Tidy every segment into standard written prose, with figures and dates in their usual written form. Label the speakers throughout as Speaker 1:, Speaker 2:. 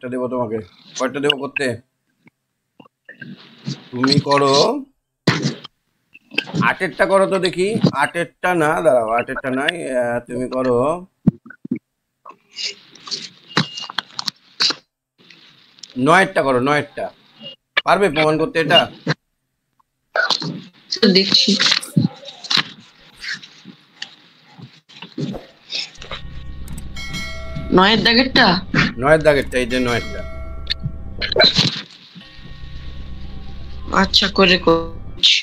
Speaker 1: কয়টা দেবো তোমাকে, কয়টা দেবো করতে? তুমি করো 8-এরটা করো তো দেখি। 8-এরটা না, দাঁড়াও, 8-এরটা নাই, তুমি করো 9-এরটা করো, 9-এরটা। পারবে প্রমাণ করতে এটা?
Speaker 2: দেখছি। 9-এর দাগেরটা?
Speaker 1: 9-এর দাগেরটা, এই যে 9-এরটা।
Speaker 2: আচ্ছা, করে করছি।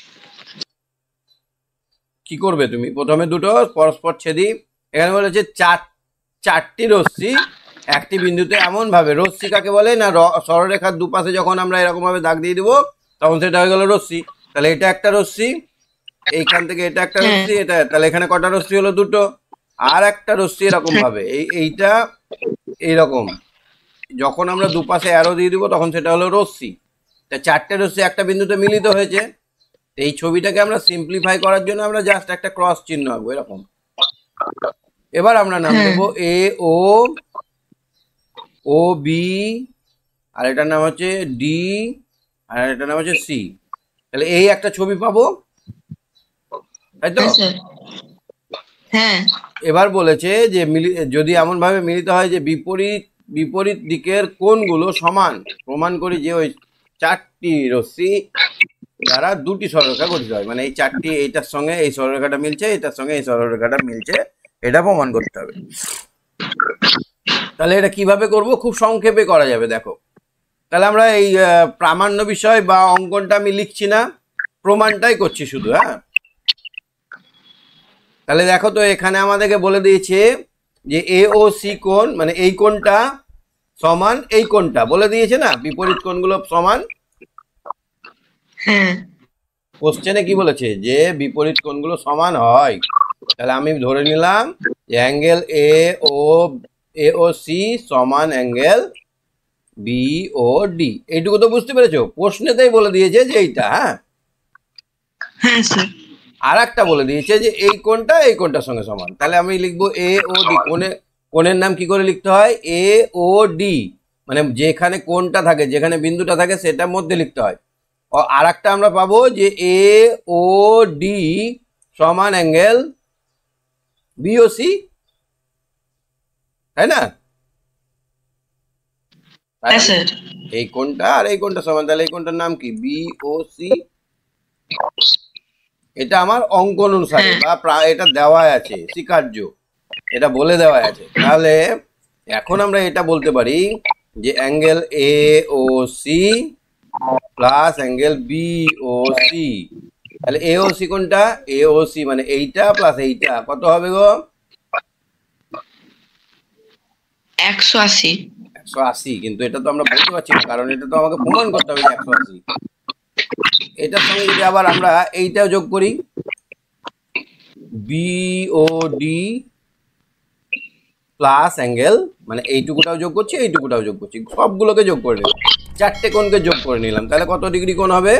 Speaker 1: কি করবে তুমি? প্রথমে দুটো পরস্পর ছেদি, এখানে বলেছে চারটি রশ্মি একটি বিন্দুতে এমন ভাবে, রশ্মি কাকে বলে না, সরলরেখার দুপাশে যখন আমরা এরকম ভাবে দাগ দিয়ে দিব তখন সেটা হয়ে গেল রশ্মি। তাহলে এটা একটা রশ্মি, এইখান থেকে এটা একটা রশ্মি, এটা, তাহলে এখানে কটা রশ্মি হলো? দুটো। আর একটা রশ্মি এরকম ভাবে, এইটা এইরকম, যখন আমরা দুপাশে অ্যারো দিয়ে দিব তখন সেটা হলো রশ্মি। তা চারটে রশ্মি একটা বিন্দুতে মিলিত হয়েছে। এই ছবিটাকে আমরা সিম্পলিফাই করার জন্য আমরা জাস্ট একটা ক্রস চিহ্ন আঁকবো এরকম। এবার আমরা নাম দেবো এ ও, ও বি, আর এটার নাম হচ্ছে ডি, আর এটার নাম হচ্ছে সি। তাহলে এই একটা ছবি পাবো, তাই তো?
Speaker 2: হ্যাঁ।
Speaker 1: এবার বলেছে যে যদি এমন ভাবে মিলিত হয় যে বিপরীত দিকের কোণগুলো সমান, প্রমাণ করি যে ওই চারটি রশ্মি দ্বারা দুটি সরলরেখা গঠিত হয়, মানে এই চারটি, এইটার সঙ্গে এই সরলরেখাটা মিলছে, এটার সঙ্গে এই সরলরেখাটা মিলছে, এটা প্রমাণ করতে হবে। তাহলে এটা কিভাবে করব? খুব সংক্ষেপে করা যাবে, দেখো। তাহলে আমরা এই প্রামাণ্য বিষয় বা অঙ্কনটা আমি লিখছি না, প্রমাণটাই করছি শুধু। হ্যাঁ, তাহলে দেখো তো, এখানে আমাদেরকে বলে দিয়েছে যে এ ও সি কোণ, মানে এই কোণটা সমান এই কোণটা, বলে দিয়েছে না, বিপরীত কোণগুলো সমান। কোশ্চেনে কি বলেছে? যে বিপরীত কোণগুলো সমান হয়। তাহলে আমি ধরে নিলাম যে অ্যাঙ্গেল এ ও সি সমান অ্যাঙ্গেল বি ও ডি। এইটুকু তো বুঝতে পেরেছো? প্রশ্নেতেই বলে দিয়েছে যে এইটা। হ্যাঁ স্যার। আর একটা বলে দিয়েছে যে এই কোণটার সঙ্গে সমান। তাহলে আমি লিখবো এ ও ডি। কোণের নাম কি করে লিখতে হয়? এ ও ডি, মানে যেখানে কোণটা থাকে, যেখানে বিন্দুটা থাকে সেটার মধ্যে লিখতে হয়। আর একটা আমরা পাবো যে এ ও ডি সমান অ্যাঙ্গেল বিওসি, তাই না? এই কোণটা আর এই কোণটা সমান, তাহলে এই কোণটার নাম কি? বিওসি। এটা আমার অঙ্কন অনুসারে বা এটা দেওয়া আছে, স্বীকার্য, এটা বলে দেওয়া আছে। তাহলে এখন আমরা এটা বলতে পারি যে angle A O C plus angle B O C. তাহলে এ ও সি কোনটা? এ ও সি মানে এইটা প্লাস এইটা, কত হবে গো?
Speaker 2: 180।
Speaker 1: 180। কিন্তু এটা তো আমরা বলতে পারছি না, কারণ এটা তো আমাকে প্রমাণ করতে হবে যে 180। এটার সঙ্গে যদি আবার আমরা এইটাও যোগ করি, বি ও ডি প্লাস অ্যাঙ্গেল, মানে এইটুকুটাও যোগ করছি, এইটুকুটাও যোগ করছি, সবগুলোকে যোগ করে নিলাম, চারটে কোণকে যোগ করে নিলাম। তাহলে কত ডিগ্রি কোণ হবে?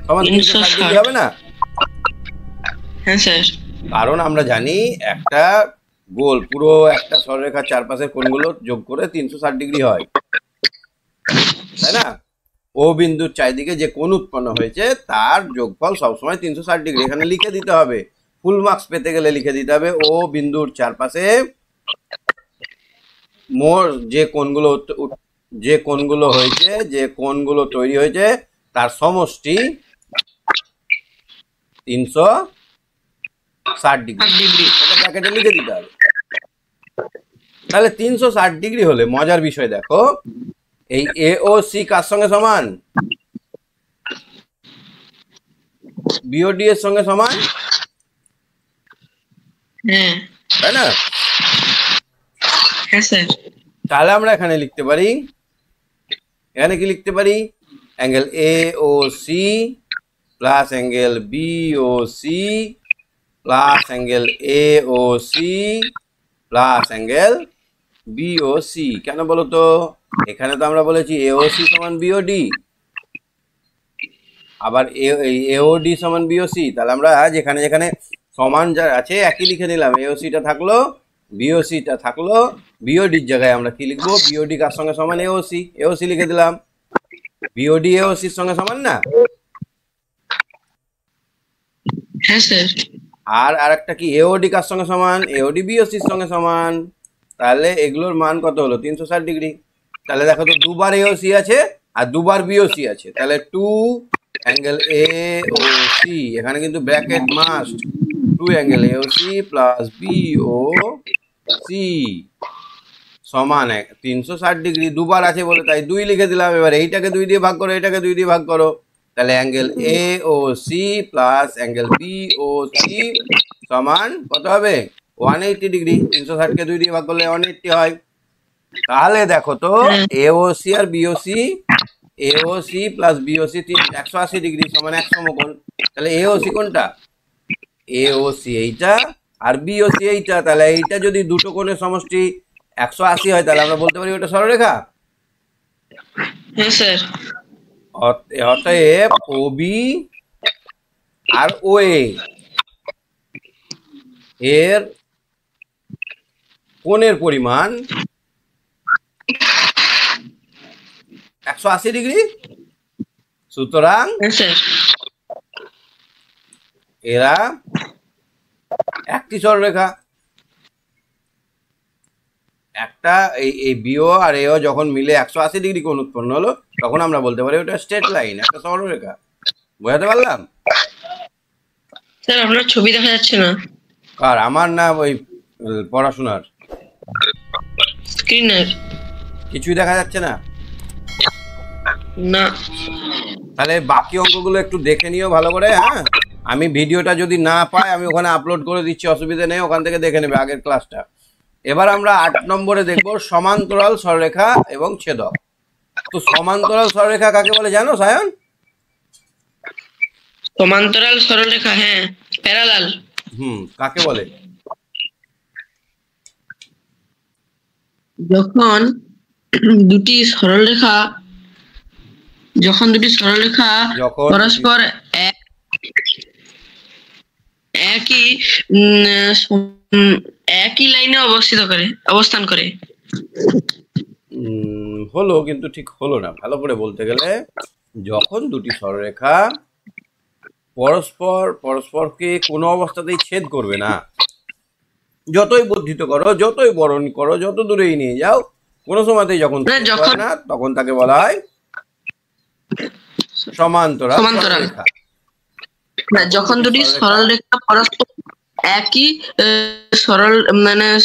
Speaker 1: সমান 360 ডিগ্রি হবে না?
Speaker 2: হ্যাঁ স্যার।
Speaker 1: কারণ আমরা জানি একটা গোল, পুরো একটা সরলরেখার চারপাশের কোণগুলো যোগ করে 360 ডিগ্রি হয়, তাই না? ও বিন্দুর চারিদিকে যে কোণ উৎপন্ন হয়েছে তার যোগফল সবসময় 360 ডিগ্রি। এখানে লিখে দিতে হবে, ফুল মার্কস পেতে গেলে লিখে দিতে হবে ও বিন্দুর চারপাশে মোট যে কোণগুলো হয়েছে, যে কোণগুলো তৈরি হয়েছে তার সমষ্টি 360 ডিগ্রি। এটা ব্র্যাকেটে লিখে দিতে হবে। তাহলে 360 ডিগ্রি হলে মজার বিষয় দেখো, এই এ ও সি কার সঙ্গে সমান? বিওডি এর সঙ্গে সমান, তাই না?
Speaker 2: হ্যাঁ স্যার।
Speaker 1: তাহলে আমরা এখানে লিখতে পারি, এখানে কি লিখতে পারি? Angle A O C plus angle B O C plus angle A O C plus angle B O C. কেন বলো তো? এখানে তো আমরা বলেছি এ ও সি সমান বিওডি, আবার এ ও ডি সমান বিওসি। তাহলে আমরা যেখানে যেখানে সমান যা আছে একই লিখে নিলাম, এ ও সিটা থাকলো, বিওসিটা থাকলো, বিওডির জায়গায় আমরা কি লিখবো? বিওডি কার সঙ্গে সমান? এওসি। এওসি লিখে দিলাম। বিওডি এওসির সঙ্গে সমান না?
Speaker 2: হ্যাঁ স্যার।
Speaker 1: আর আরেকটা কি, এওডি কার সঙ্গে সমান? এওডি বিওসির সঙ্গে সমান। তাহলে এগুলোর মান কত হলো? 360 ডিগ্রি। তাহলে দেখো তো, দুবার এওসি আছে আর দুবার বিওসি আছে, তাহলে 2 অ্যাঙ্গেল এ ও সি, এখানে কিন্তু bracket must, 2 angle AOC plus BO C সমান 360 ডিগ্রি। দুবার আছে বলে তাই 2 লিখে দিলাম। এবার এইটাকে 2 দিয়ে ভাগ করো, এটাকে 2 দিয়ে ভাগ করো, তাহলে angle A O C plus angle B O C সমান কত হবে? 180 ডিগ্রি। 360কে 2 দিয়ে ভাগ করলে 180 হয়। তাহলে দেখো তো, এওসি আর BOC, AOC plus BOC 180 degree সমান 1 সমকোণ। তাহলে এওসি কোনটা? এওসি এইটা, আর বিওসি এইটা। তাহলে এইটা যদি দুটো কোণের সমষ্টি 180 হয়, তাহলে আমরা বলতে পারি ওটা সরলরেখা।
Speaker 2: হ্যাঁ স্যার।
Speaker 1: অতএব ওবি আর ওএ এর কোণের পরিমাণ 180 ডিগ্রি। সুতরাং
Speaker 2: হ্যাঁ স্যার।
Speaker 1: এরা একটি সরলরেখা। একটা এই বিও আর এও যখন মিলে 180 ডিগ্রি কোণ উৎপন্ন হলো, তখন আমরা বলতে পারি ওটা স্ট্রেট লাইন, একটা সরলরেখা। বোঝাতে পারলাম?
Speaker 2: স্যার আপনার ছবি দেখা যাচ্ছে না।
Speaker 1: আর আমার না ওই পড়াশোনার
Speaker 2: স্ক্রিনের।
Speaker 1: কিছুই দেখা যাচ্ছে না।
Speaker 2: না।
Speaker 1: তাহলে বাকি অঙ্কগুলো একটু দেখে নিও ভালো করে। হ্যাঁ, আমি ভিডিওটা যদি না পাই আমি ওখানে আপলোড করে দিচ্ছি, অসুবিধা নেই, ওখান থেকে দেখে নেবে আগের ক্লাসটা। এবার আমরা 8 নম্বরে দেখব সমান্তরাল সরলরেখা এবং ছেদক। তো সমান্তরাল সরলরেখা কাকে বলে জানো সায়ন?
Speaker 2: সমান্তরাল সরলরেখা, হ্যাঁ প্যারালাল।
Speaker 1: কাকে বলে?
Speaker 2: যখন দুটি সরলরেখা পরস্পর একই একই লাইনে অবস্থান করে।
Speaker 1: হলো, কিন্তু ঠিক হলো না। ভালো করে বলতে গেলে, যখন দুটি সরলরেখা পরস্পরকে কোনো অবস্থাতেই ছেদ করবে না, যতই বর্ধিত করো, যতই বরণ করো, যত দূরেই নিয়ে যাও, কোনো সময়তেই যখন না, তখন তাকে বলা হয় সমান্তরাল সরলরেখা।
Speaker 2: যখন দুটি সরলরেখা পরস্পর একই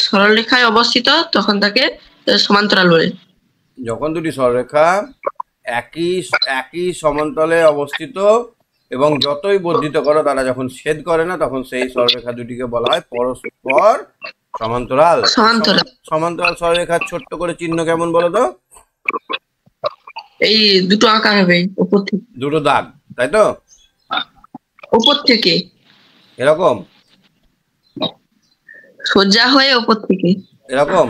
Speaker 2: সরলরেখায় অবস্থিত, তখন তাকে সমান্তরাল বলে।
Speaker 1: যখন দুটি সরলরেখা একই সমান্তরালে অবস্থিত এবং যতই বর্ধিত করো তারা যখন ছেদ করে না, তখন সেই সরলরেখা দুটিকে বলা হয় পরস্পর সমান্তরাল। সমান্তরাল সরলরেখার ছোট্ট করে চিহ্ন কেমন বলো তো?
Speaker 2: এই দুটো আঁকা হবে উপর থেকে,
Speaker 1: দুটো দাগ, তাই তো?
Speaker 2: উপর থেকে
Speaker 1: এরকম
Speaker 2: সোজা হয়ে উপর থেকে
Speaker 1: এরকম।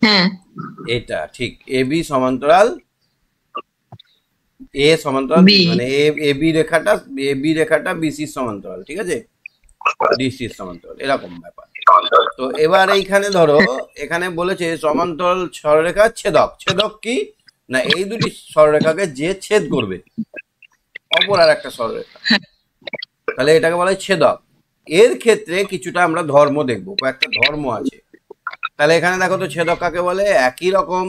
Speaker 2: হ্যাঁ,
Speaker 1: এটা ঠিক। এবি সমান্তরাল এ সমান্তরাল, মানে এবি রেখাটা বিসি সমান্তরাল, ঠিক আছে, ডিসি সমান্তরাল, এরকম ব্যাপার। তো এবার এইখানে ধরো, এখানে বলেছে সমান্তরাল সরলরেখা ছেদক। ছেদক কি না, এই দুটি সরলরেখাকে যে ছেদ করবে অপর আর একটা সরলরেখা, তাহলে এটাকে বলা হয় ছেদক। এর ক্ষেত্রে কিছুটা আমরা ধর্ম দেখব, কয়েকটা ধর্ম আছে। তাহলে এখানে দেখো তো, ছেদক কাকে বলে? একই রকম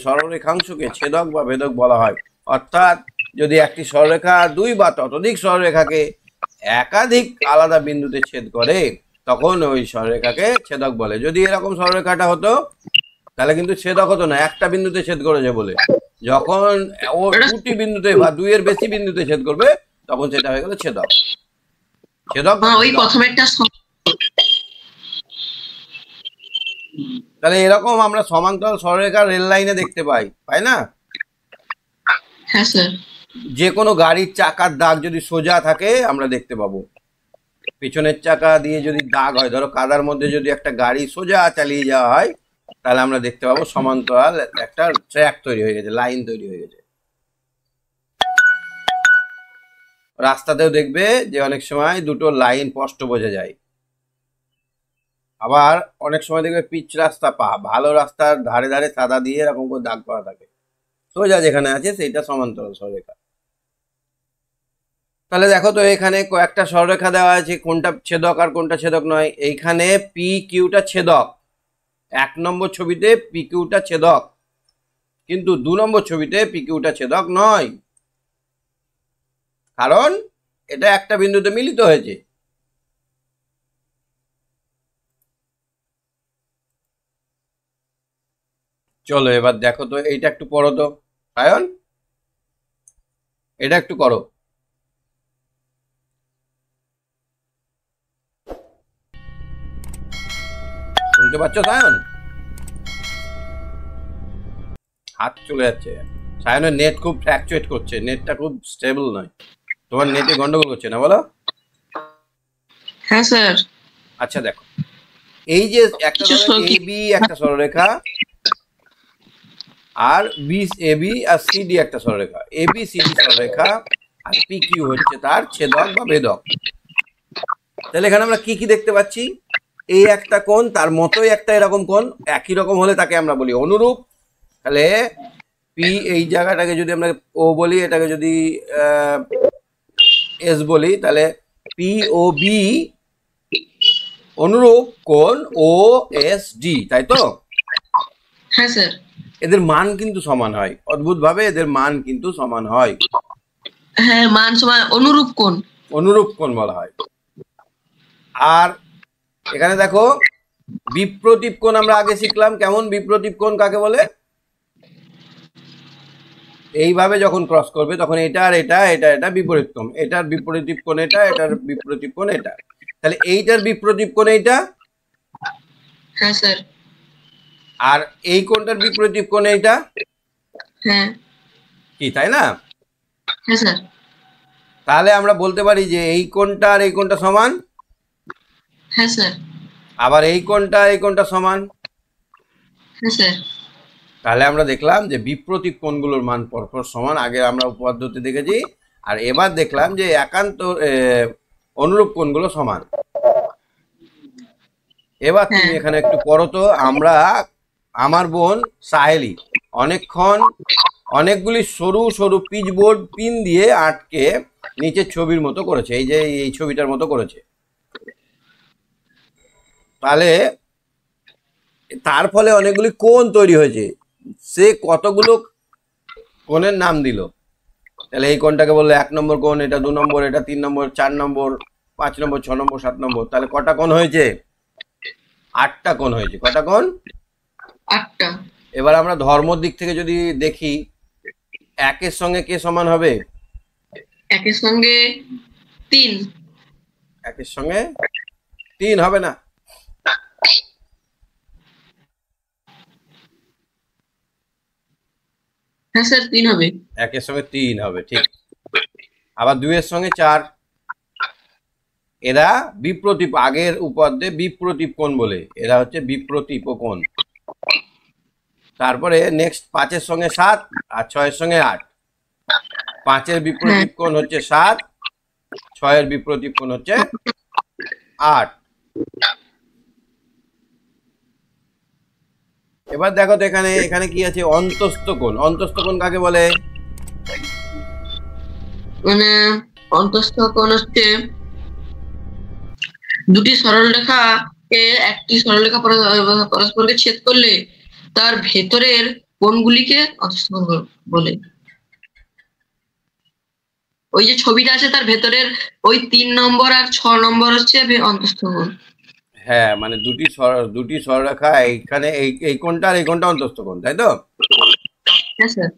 Speaker 1: সরলরেখাংশকে ছেদক বা ভেদক বলা হয়। অর্থাৎ যদি একটি সরলরেখা দুই বা ততোধিক সরলরেখাকে একাধিক আলাদা বিন্দুতে ছেদ করে, তখন ওই সরলরেখাকে ছেদক বলে। যদি এরকম সরলরেখাটা হতো, তাহলে কিন্তু ছেদক হতো না, একটা বিন্দুতে ছেদ করেছে বলে। যখন ও দুটি বিন্দুতে বা দুইয়ের বেশি বিন্দুতে ছেদ করবে, তখন সেটা হয়ে গেল ছেদক। তাহলে এরকম আমরা সমান্তরাল সরলরেখা রেল লাইনে দেখতে পাই না?
Speaker 2: হ্যাঁ স্যার।
Speaker 1: যে কোনো গাড়ির চাকার দাগ যদি সোজা থাকে আমরা দেখতে পাবো। পিছনের চাকা দিয়ে যদি দাগ হয়, ধরো কাদার মধ্যে যদি একটা গাড়ি সোজা চালিয়ে যাওয়া হয়, তাহলে আমরা দেখতে পাবো সমান্তরাল একটা ট্র্যাক তৈরি হয়ে গেছে, লাইন তৈরি হয়ে গেছে। রাস্তাতেও দেখবে যে অনেক সময় দুটো লাইন স্পষ্ট বোঝা যায়, আবার অনেক সময় দেখবে পিচ রাস্তা ভালো রাস্তার ধারে ধারে সাদা দিয়ে এরকম করে দাগ করা থাকে, সোজা যেখানে আছে সেইটা সমান্তরাল সরলরেখা। তাহলে দেখো তো এখানে কয়েকটা সরলরেখা দেওয়া আছে, কোনটা ছেদক আর কোনটা ছেদক নয়। এইখানে পি কিউটা ছেদক, 1 নম্বর ছবিতে পি কিউটা ছেদক, কিন্তু 2 নম্বর ছবিতে পি কিউটা ছেদক নয়, কারণ এটা একটা বিন্দুতে মিলিত হয়েছে। চলো এবার দেখো তো এইটা একটু পড়ো তো সায়ন, এটা একটু করো। শুনতে পাচ্ছ সায়ন? হাত চলে যাচ্ছে। সায়নের নেট খুব ফ্ল্যাকচুয়েট করছে, নেটটা খুব স্টেবল নয়। তোমার নেটে গন্ডগোল করছে না বলো?
Speaker 2: হ্যাঁ স্যার।
Speaker 1: আচ্ছা দেখো, এই যে একটা এ বি একটা সরলরেখা, আর B A B R C D একটা সরলরেখা, এ বি সি ডি সরলরেখা, আর পি কিউ হচ্ছে তার ছেদক বা ভেদক। তাহলে এখানে আমরা কি কি দেখতে পাচ্ছি? এই একটা কোণ, তার মতোই একটা এরকম কোণ, একই রকম হলে তাকে আমরা বলি অনুরূপ। তাহলে পি, এই জায়গাটাকে যদি আমরা ও বলি, এটাকে যদি এস বলি, তাহলে পি ও বি অনুরূপ কোণ ও এস ডি, তাই তো?
Speaker 2: হ্যাঁ স্যার।
Speaker 1: এদের মান কিন্তু সমান হয়, অদ্ভুত ভাবে এদের মান কিন্তু সমান হয়।
Speaker 2: হ্যাঁ, মান সমান অনুরূপ কোণ,
Speaker 1: অনুরূপ কোণ বলা হয়। আর এখানে দেখো বিপ্রতীপ কোণ আমরা আগে শিখলাম, কেমন বিপ্রতীপ কোণ কাকে বলে? এইভাবে যখন ক্রস করবে তখন এটা আর এটা, এটা এটা বিপরীত কোণ, এটার বিপরীত কোণ এটা, এটার বিপরীত কোণ এটা। তাহলে এইটার বিপরীত কোণ এইটা।
Speaker 2: হ্যাঁ স্যার।
Speaker 1: আর এই কোণটার বিপরীত কোণ এইটা।
Speaker 2: হ্যাঁ।
Speaker 1: কি তাই না?
Speaker 2: হ্যাঁ স্যার।
Speaker 1: তাহলে আমরা বলতে পারি যে এই কোণটা আর এই কোণটা সমান।
Speaker 2: হ্যাঁ স্যার।
Speaker 1: আবার এই কোণটা আর এই কোণটা সমান।
Speaker 2: হ্যাঁ স্যার।
Speaker 1: তাহলে আমরা দেখলাম যে বিপ্রতীপ কোণগুলোর মান পরপর সমান, আগে আমরা উপপাদ্যতে দেখেছি। আর এবার দেখলাম যে একান্ত অনুরূপ কোণগুলো সমান। এবার তুমি এখানে একটু পড়ো তো। আমার বোন সাহেলি অনেকক্ষণ অনেকগুলি সরু সরু পিচবোর্ড পিন দিয়ে আটকে নিচের ছবির মতো করেছে, এই যে এই ছবিটার মতো করেছে। তাহলে তার ফলে অনেকগুলি কোণ তৈরি হয়েছে, সে কতগুলো কোণের নাম দিল। তাহলে এই কোণটাকে বললো 1 নম্বর কোণ, এটা 2 নম্বর, এটা 3 নম্বর, 4 নম্বর, 5 নম্বর, 6 নম্বর, 7 নম্বর। তাহলে কটা কোণ হয়েছে? 8টা কোণ হয়েছে। কটা কোণ?
Speaker 2: 8টা।
Speaker 1: এবার আমরা ধর্মর দিক থেকে যদি দেখি, 1-এর সঙ্গে কে সমান হবে?
Speaker 2: 1-এর সঙ্গে 3।
Speaker 1: 1-এর সঙ্গে 3 হবে না।
Speaker 2: হ্যাঁ স্যার, 3 হবে।
Speaker 1: 1-এর সঙ্গে 3 হবে, ঠিক। আবার 2-এর সঙ্গে 4। এরা বিপ্রতীপ, আগের উপাদ্যে বিপ্রতীপ কোণ বলে, এরা হচ্ছে বিপ্রতীপ কোণ। তারপরে নেক্সট 5-এর সঙ্গে 7 আর 6-এর সঙ্গে 8। 5-এর বিপ্রতীপ কোণ হচ্ছে 7, 6-এর বিপ্রতীপ কোণ হচ্ছে 8। এবার দেখো তো এখানে এখানে কি আছে? অন্তস্থ কোণ। অন্তস্থ কোণ কাকে বলে?
Speaker 2: মানে অন্তস্থ কোণ হচ্ছে দুটি সরলরেখা একটি সরলরেখা পরস্পরকে ছেদ করলে তার ভেতরের কোণগুলিকে অন্তস্থ কোণ বলে। ওই যে ছবিটা আছে তার ভেতরের ওই 3 নম্বর আর 6 নম্বর হচ্ছে অন্তস্থ কোণ।
Speaker 1: হ্যাঁ, মানে দুটি সরলরেখা, এইখানে এই কোণটা আর এই কোণটা অন্তস্থ কোণ, তাই তো?
Speaker 2: হ্যাঁ স্যার।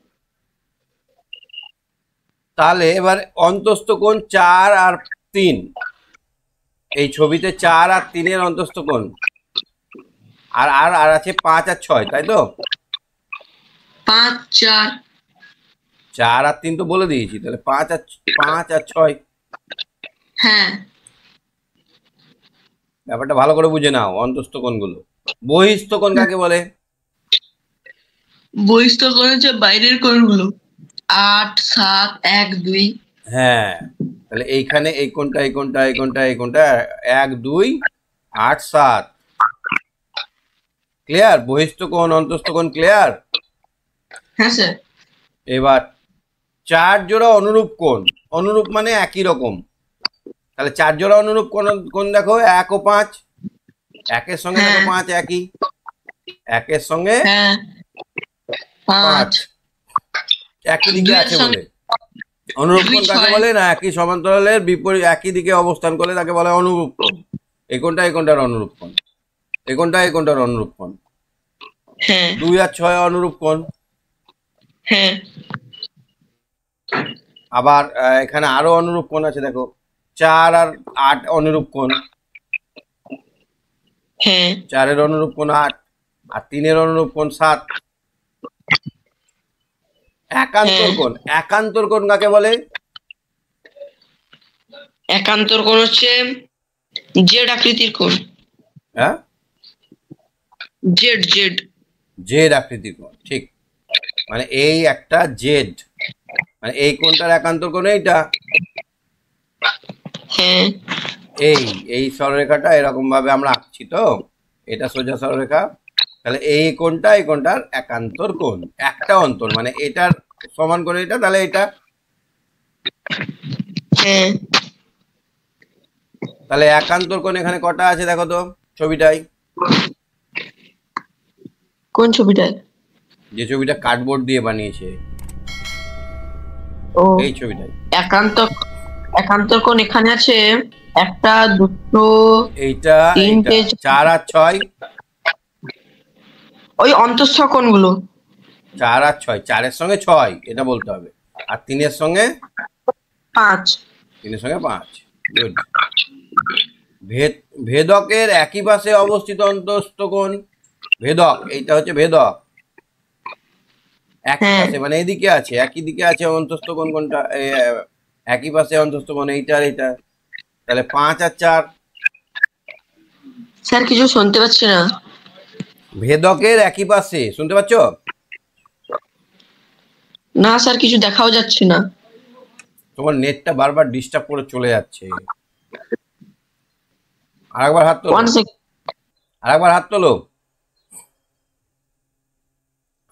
Speaker 1: তাহলে এবার অন্তস্থ কোণ 4 আর 3, এই ছবিতে 4 আর 3-এর অন্তস্থ কোণ। আর আর আর আছে 5 আর 6, তাই তো?
Speaker 2: 5, 4।
Speaker 1: 4 আর 3 তো বলে দিয়েছি, তাহলে 5 আর 6।
Speaker 2: হ্যাঁ।
Speaker 1: ব্যাপারটা ভালো করে বুঝে নাও অন্তস্থ কোণগুলো। বহিস্থ কোণ কাকে বলে?
Speaker 2: বহিস্থ কোণ হচ্ছে বাইরের কোণগুলো, 8, 7, 1, 2।
Speaker 1: হ্যাঁ, তাহলে এইখানে এই কোণটা, এই কোণটা, এই কোণটা, এই কোণটা 1, 2, 8, 7। ক্লিয়ার? বহিস্থ কোণ অন্তস্থ কোণ ক্লিয়ার?
Speaker 2: হ্যাঁ স্যার।
Speaker 1: এবার 4 জোড়া অনুরূপ কোণ, অনুরূপ মানে একই রকম, তাহলে 4 জোড়া অনুরূপ কোণ দেখো, 1 ও 5, 1-এর সঙ্গে দেখো 5 একই, 1-এর সঙ্গে
Speaker 2: হ্যাঁ
Speaker 1: 5
Speaker 2: 5,
Speaker 1: একই দিকে
Speaker 2: 2-এর
Speaker 1: আছে
Speaker 2: সঙ্গে
Speaker 1: বলে। অনুরূপ কোণ
Speaker 2: 2,
Speaker 1: কাকে
Speaker 2: 6।
Speaker 1: বলে? না, একই সমান্তরালের বিপরীত একই দিকে অবস্থান করলে তাকে বলা হয় অনুরূপ কোণ। এই কোণটার অনুরূপ কোণ, এই কোণটার অনুরূপ কোণ।
Speaker 2: হ্যাঁ
Speaker 1: 2 আর 6 অনুরূপ কোণ।
Speaker 2: হ্যাঁ
Speaker 1: আবার এখানে আরো অনুরূপ কোণ আছে দেখো, 4 আর 8 অনুরূপ কোণ।
Speaker 2: হ্যাঁ
Speaker 1: 4-এর অনুরূপ কোণ 8, আর 3-এর অনুরূপ কোণ 7। একান্তর কোণ, একান্তর কোণ কাকে বলে?
Speaker 2: একান্তর কোণ হচ্ছে জেড আকৃতির কোণ।
Speaker 1: হ্যাঁ,
Speaker 2: জেড জেড
Speaker 1: জেড আকৃতির কোণ, ঠিক। মানে এই একটা জেড, মানে এই কোণটার একান্তর কোণ এইটা।
Speaker 2: হ্যাঁ
Speaker 1: এই এই সরলরেখাটা এরকম ভাবে আমরা আঁকছি তো, এটা সোজা সরলরেখা, তাহলে এই কোণটার একান্তর কোণ, একটা অন্তর, মানে এটার সমান করে এটা, তাহলে এটা,
Speaker 2: হ্যাঁ
Speaker 1: তাহলে একান্তর কোণ এখানে কটা আছে দেখো তো ছবিটাই,
Speaker 2: কোন ছবিটায়?
Speaker 1: যে ছবিটা কার্ডবোর্ড দিয়ে বানিয়েছে,
Speaker 2: ও
Speaker 1: এই ছবিটাই।
Speaker 2: একান্তর, একান্তর কোণ এখানে আছে 1, 2,
Speaker 1: এইটা
Speaker 2: 3টে,
Speaker 1: 4 আর 6,
Speaker 2: ওই অন্তঃস্থ কোণগুলো।
Speaker 1: 4 আর 6, 4-এর সঙ্গে 6 এটা বলতে হবে, আর 3-এর সঙ্গে
Speaker 2: 5।
Speaker 1: 3-এর সঙ্গে 5। গুড। ভেদকের একই পাশে অবস্থিত অন্তঃস্থ কোণ, ভেদক, এইটা হচ্ছে ভেদক, একই
Speaker 2: হ্যাঁ
Speaker 1: পাশে মানে এদিকে আছে, একই দিকে আছে অন্তঃস্থ কোণ কোনটা, একই পাশে অন্তঃস্থ কোণ এইটা আর এইটা, তাহলে 5 আর 4।
Speaker 2: স্যার কিছু শুনতে পাচ্ছি না।
Speaker 1: ভেদকের একই পাশে, শুনতে পাচ্ছ?
Speaker 2: না স্যার কিছু দেখাও যাচ্ছে না।
Speaker 1: তোমার নেটটা বারবার ডিস্টার্ব করে চলে যাচ্ছে। আরেকবার হাত তোলো,
Speaker 2: 1 সেকেন্ড।
Speaker 1: আরেকবার হাত তোলো,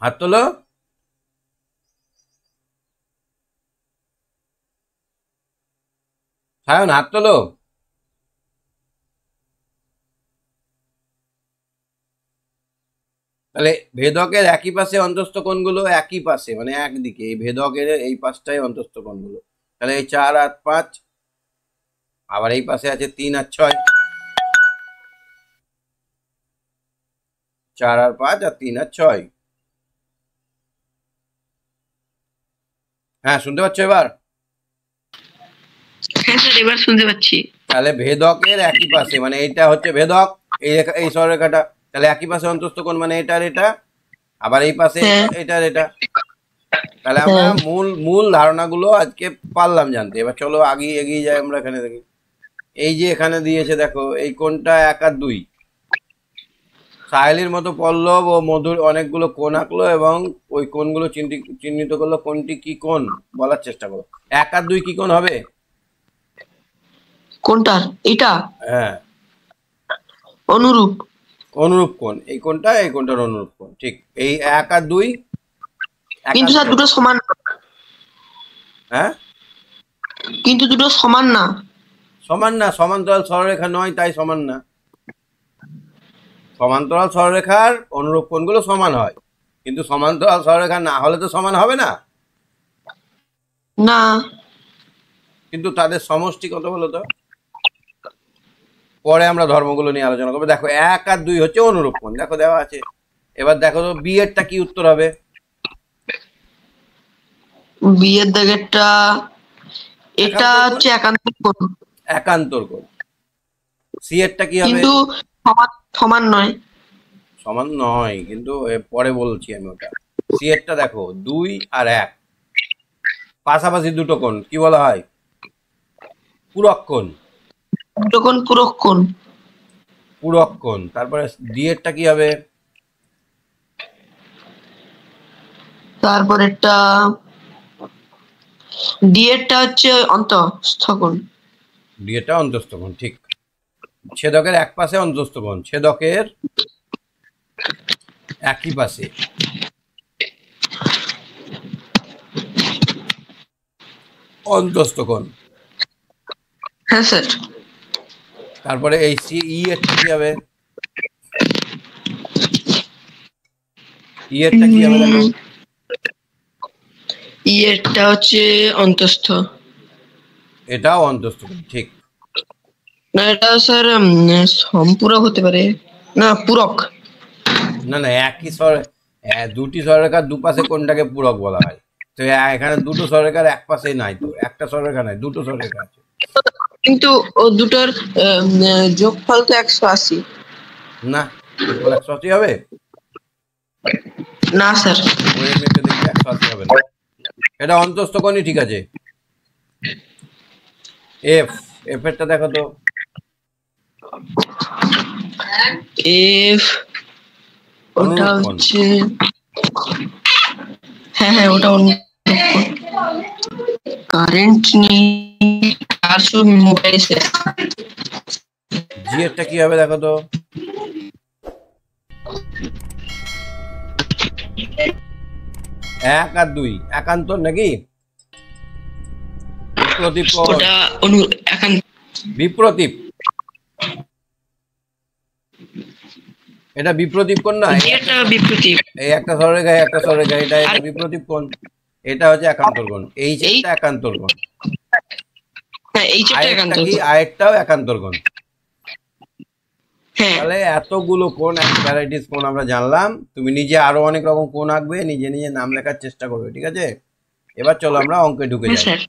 Speaker 1: হাত তোলো। সায়ন হাত তোলো। তাহলে ভেদকের একই পাশে অন্তঃস্থ কোণগুলো একই পাশে মানে একদিকে, এই ভেদকের এই পাশটাই অন্তঃস্থ কোণগুলো, তাহলে এই 4 আর 5, আবার এই পাশে আছে 3 আর 6, 4 আর 5 আর 3 আর 6। হ্যাঁ, শুনতে পাচ্ছ এবার?
Speaker 2: হ্যাঁ স্যার এবার শুনতে পাচ্ছি।
Speaker 1: তাহলে ভেদকের একই পাশে মানে এইটা হচ্ছে ভেদক, এই রেখা, এই সরলরেখাটা, তাহলে একই পাশে অন্তঃস্থ কোণ মানে এটা আর এটা, আবার এই পাশে এটা আর এটা। তাহলে আমরা মূল মূল ধারণাগুলো আজকে পারলাম জানতে। এবার চলো এগিয়ে যাই আমরা। এখানে দেখি, এই যে এখানে দিয়েছে দেখো, এই কোণটা 1 আর 2, সাহেলির মতো পল্লব ও মধুর অনেকগুলো কোণ আঁকলো এবং ওই কোণগুলো চিহ্নিত করলো, কোনটি কি কোণ বলার চেষ্টা করো। 1 আর 2 কি কোণ হবে?
Speaker 2: কোনটার? এটা
Speaker 1: হ্যাঁ,
Speaker 2: অনুরূপ,
Speaker 1: অনুরূপ কোণ, এই কোণটার অনুরূপ কোণ, ঠিক। এই 1 আর 2
Speaker 2: কিন্তু স্যার দুটো সমান।
Speaker 1: হ্যাঁ,
Speaker 2: কিন্তু দুটো সমান না।
Speaker 1: সমান না, সমান্তরাল সরলরেখা নয়, তাই সমান না। সমান্তরাল সরলরেখার অনুরূপ কোণগুলো সমান হয়, কিন্তু সমান্তরাল সরলরেখা না হলে তো সমান হবে না।
Speaker 2: না
Speaker 1: কিন্তু তাদের সমষ্টি কত বলো তো? পরে আমরা ধর্মগুলো নিয়ে আলোচনা করবো। দেখো 1 আর 2 হচ্ছে অনুরূপ কোণ, দেখো দেওয়া আছে। এবার দেখো তো বি এরটা কি উত্তর হবে?
Speaker 2: বিয়ের দাগেরটা এটা হচ্ছে একান্তর কোণ।
Speaker 1: একান্তর কোণ। সি এরটা কি হবে?
Speaker 2: কিন্তু সমান, সমান নয়।
Speaker 1: সমান নয়, কিন্তু পরে বলছি আমি ওটা। সি এরটা দেখো 2 আর 1, পাশাপাশি দুটো কোণ, কি বলা হয়? পূরক কোণ।
Speaker 2: দুটো কোণ পূরক কোণ।
Speaker 1: পূরক কোণ। তারপরে ডি এরটা কি হবে?
Speaker 2: তারপর একটা ডি এরটা হচ্ছে অন্তঃস্থ কোণ।
Speaker 1: ডি এরটা অন্তঃস্থ কোণ, ঠিক। ছেদকের এক পাশে অন্তঃস্থ কোণ, ছেদকের একই পাশে। অন্তস্থ কোণ।
Speaker 2: হ্যাঁ স্যার।
Speaker 1: তারপরে এই ই এরটা কি হবে? ই এরটা কি হবে দেখো?
Speaker 2: এরটা হচ্ছে অন্তস্থ।
Speaker 1: এটাও অন্তস্থ কোণ, ঠিক।
Speaker 2: না এটা স্যার সম্পূরক হতে পারে, না পূরক।
Speaker 1: না না, একই দুটি সরলরেখার দুপাশে কোনটাকে পূরক বলা হয়? তো এখানে দুটো সরলরেখার এক পাশে নাই, তো একটা সরলরেখা নাই, দুটো সরলরেখা আছে।
Speaker 2: কিন্তু ও দুটোর যোগফল তো 180।
Speaker 1: না, যোগফল 180 হবে?
Speaker 2: না স্যার।
Speaker 1: বইয়ে মেপে দেখবে 180 হবে না। এটা অন্তস্থ কোণই ঠিক আছে। এফ, এফ এরটা দেখো তো।
Speaker 2: এফ ওটা
Speaker 1: অনুরূপ কোণ।
Speaker 2: হচ্ছে, হ্যাঁ হ্যাঁ ওটা কারেন্ট নেই, 400 মোবাইল শেষ।
Speaker 1: জি এরটা কি হবে দেখো তো। এক আর দুই একান্তর নাকি? বিপ্রতীপ কোণ।
Speaker 2: ওটা
Speaker 1: বিপ্রতীপ, এটা বিপ্রতীপ কোণ না?
Speaker 2: এটা বিপ্রতীপ।
Speaker 1: এই একটা সরলরেখা একটা সরলরেখা, এটা এটা বিপ্রতীপ কোণ। এটা হচ্ছে একান্তর কোণ। এই যেটা একান্তর কোণ।
Speaker 2: হ্যাঁ এই যেটা একান্তর
Speaker 1: কি
Speaker 2: কোণ।
Speaker 1: আরেকটাও একান্তর কোণ।
Speaker 2: হ্যাঁ
Speaker 1: তাহলে এতগুলো কোণ, এত ভ্যারাইটিস কোণ আমরা জানলাম। তুমি নিজে আরো অনেক রকম কোণ আঁকবে, নিজে নিজে নাম লেখার চেষ্টা করবে, ঠিক আছে? এবার চলো আমরা অঙ্কে ঢুকে যাই।
Speaker 2: স্যার।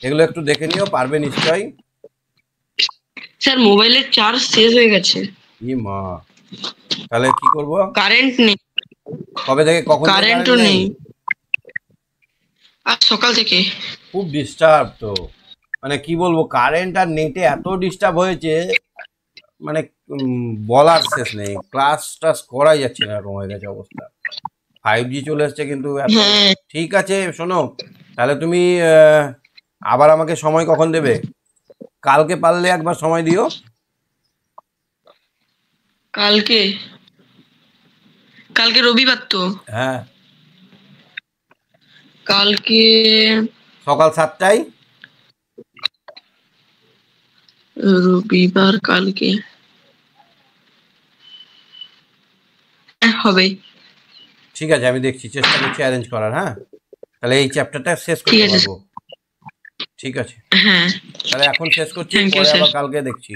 Speaker 1: এগুলো একটু দেখে নিও, পারবে নিশ্চয়ই।
Speaker 2: স্যার মোবাইলের চার্জ শেষ হয়ে গেছে।
Speaker 1: ই মা, তাহলে কি করব?
Speaker 2: কারেন্ট নেই।
Speaker 1: কবে থেকে, কখন থেকে
Speaker 2: কারেন্টও
Speaker 1: কারেন্ট নেই?
Speaker 2: নেই, আর সকাল থেকে।
Speaker 1: খুব ডিস্টার্ব তো, মানে কি বলবো, কারেন্ট আর নেটে এত ডিস্টার্ব হয়েছে, মানে বলার শেষ নেই। ক্লাস টাস করাই যাচ্ছে না, এরকম হয়ে গেছে অবস্থা। 5G চলে এসছে কিন্তু এত। ঠিক আছে শোনো, তাহলে তুমি আবার আমাকে সময় কখন দেবে? কালকে পারলে একবার সময় দিও।
Speaker 2: কালকে? কালকে রবিবার তো।
Speaker 1: হ্যাঁ,
Speaker 2: কালকে
Speaker 1: সকাল 7টায়।
Speaker 2: রবিবার কালকে হবে।
Speaker 1: ঠিক আছে, আমি দেখছি, চেষ্টা করছি অ্যারেঞ্জ করার। হ্যাঁ, তাহলে এই চ্যাপ্টারটা শেষ করতে পারবো। ঠিক আছে,
Speaker 2: হ্যাঁ
Speaker 1: তাহলে এখন শেষ করছি,
Speaker 2: থ্যাংক ইউ
Speaker 1: পরে
Speaker 2: স্যার।
Speaker 1: আবার কালকে দেখছি।